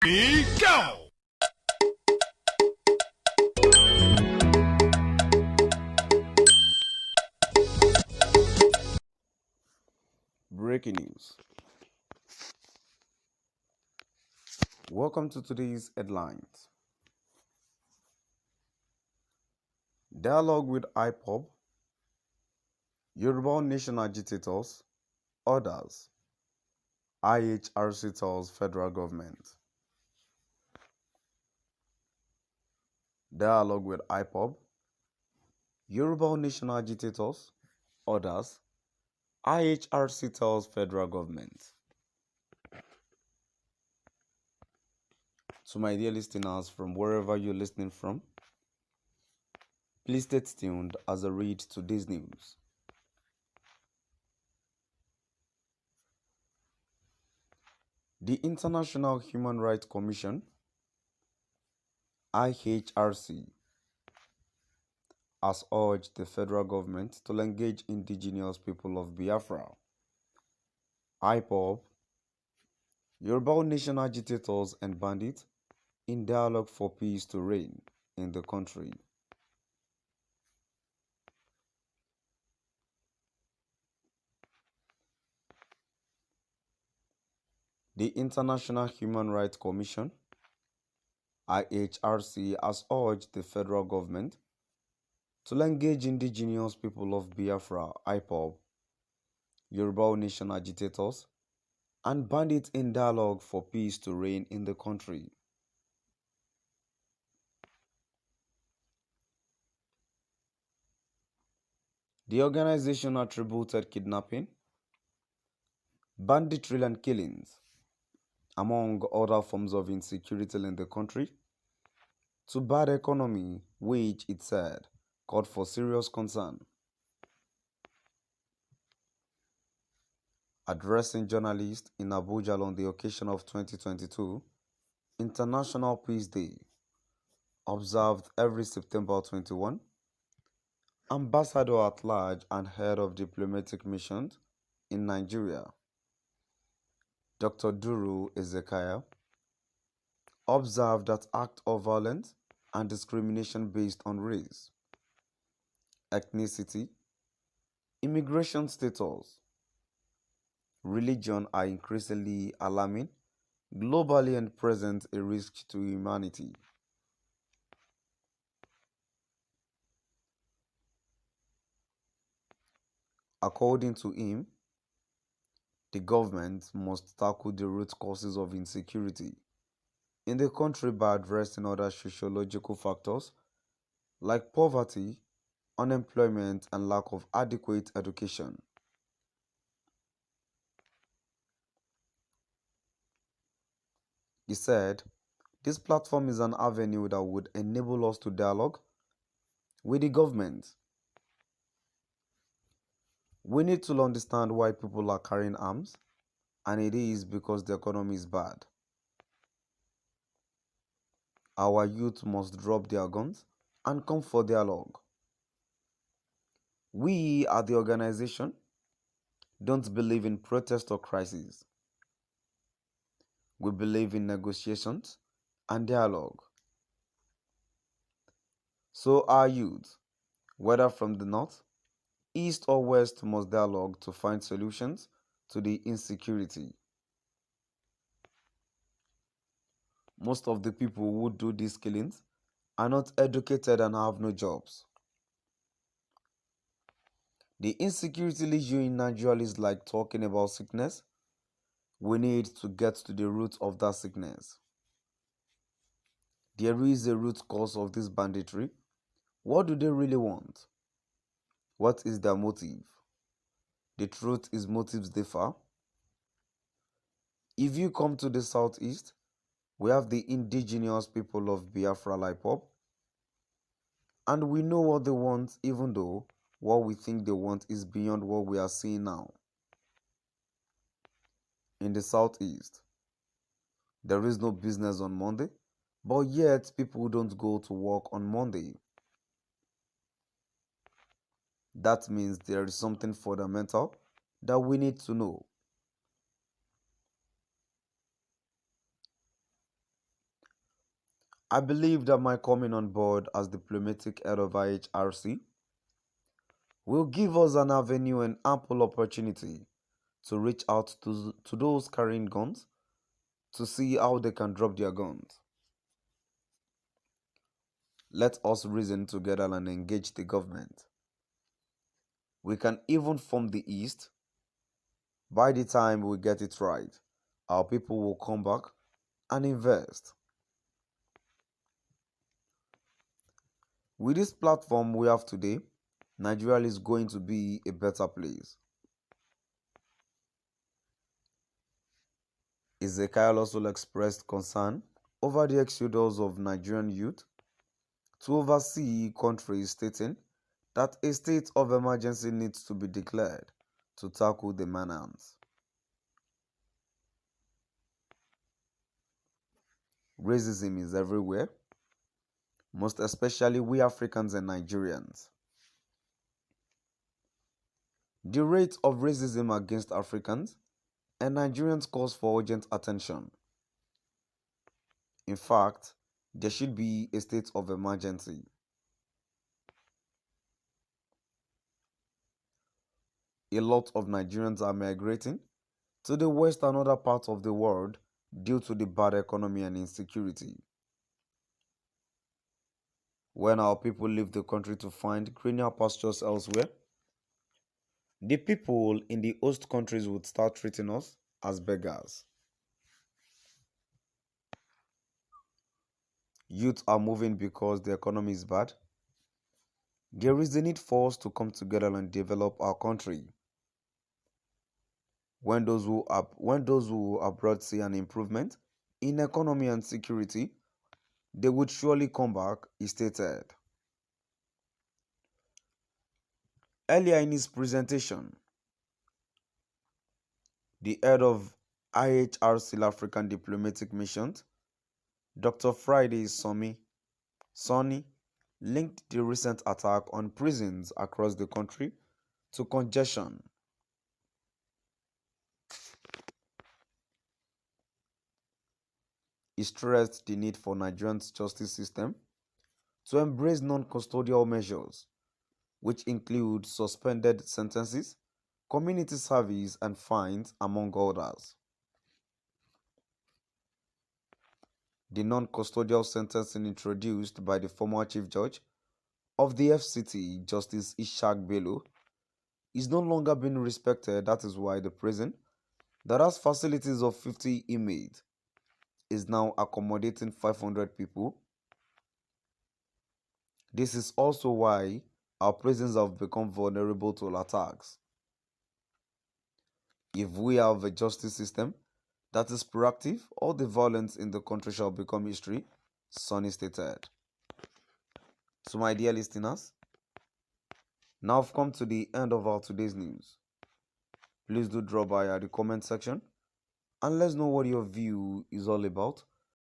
Go! Breaking news. Welcome to today's headlines. Dialogue with Ipob, Yoruba Nation agitators, others. IHRC tells federal government. Dialogue with Ipob, Yoruba Nation agitators, others. IHRC tells federal government. To my dear listeners from wherever you're listening from, please stay tuned as I read today's news. The International Human Rights Commission, IHRC, has urged the federal government to engage indigenous people of Biafra, Ipob, Yoruba Nation agitators and bandits in dialogue for peace to reign in the country. The International Human Rights Commission, IHRC, has urged the federal government to engage indigenous people of Biafra, Ipob, Yoruba Nation agitators, and bandits in dialogue for peace to reign in the country. The organization attributed kidnapping, banditry and killings, among other forms of insecurity in the country, to bad economy, which, it said, called for serious concern. Addressing journalists in Abuja on the occasion of 2022 International Peace Day, observed every September 21, Ambassador at Large and Head of Diplomatic Missions in Nigeria, Dr. Duru Ezekiel, observed that acts of violence and discrimination based on race, ethnicity, immigration status, religion are increasingly alarming, globally and present a risk to humanity. According to him, the government must tackle the root causes of insecurity in the country by addressing other sociological factors like poverty, unemployment, and lack of adequate education. He said, this platform is an avenue that would enable us to dialogue with the government. We need to understand why people are carrying arms, and it is because the economy is bad. Our youth must drop their guns and come for dialogue. We, at the organization, don't believe in protest or crisis. We believe in negotiations and dialogue. So our youth, whether from the north, east or west, must dialogue to find solutions to the insecurity. Most of the people who do these killings are not educated and have no jobs. The insecurity issue in Nigeria is like talking about sickness. We need to get to the root of that sickness. There is a root cause of this banditry. What do they really want? What is their motive? The truth is motives differ. If you come to the southeast, we have the indigenous people of Biafra Ipob, and we know what they want, even though what we think they want is beyond what we are seeing now. In the southeast, there is no business on Monday, but yet people don't go to work on Monday. That means there is something fundamental that we need to know. I believe that my coming on board as diplomatic head of IHRC will give us an avenue and ample opportunity to reach out to those carrying guns to see how they can drop their guns. Let us reason together and engage the government. We can even form the East. By the time we get it right, our people will come back and invest. With this platform we have today, Nigeria is going to be a better place. Ezekiel also expressed concern over the exodus of Nigerian youth to oversee countries, stating that a state of emergency needs to be declared to tackle the menace. Racism is everywhere, most especially we Africans and Nigerians. The rate of racism against Africans and Nigerians calls for urgent attention. In fact, there should be a state of emergency. A lot of Nigerians are migrating to the West and other parts of the world due to the bad economy and insecurity. When our people leave the country to find greener pastures elsewhere, the people in the host countries would start treating us as beggars. Youth are moving because the economy is bad. There is a need for us to come together and develop our country. When those who abroad see an improvement in economy and security, they would surely come back, he stated. Earlier in his presentation, the head of IHRC African Diplomatic Missions, Dr. Friday Sonny, linked the recent attack on prisons across the country to congestion. He stressed the need for Nigeria's justice system to embrace non-custodial measures, which include suspended sentences, community service, and fines, among others. The non-custodial sentencing introduced by the former Chief Judge of the FCT, Justice Ishaq Bello, is no longer being respected. That is why the prison that has facilities of 50 inmates is now accommodating 500 people. This is also why our prisons have become vulnerable to attacks. If we have a justice system that is proactive, all the violence in the country shall become history, Sonny stated. So my dear listeners, now I've come to the end of our today's news. Please do drop by at the comment section and let's know what your view is all about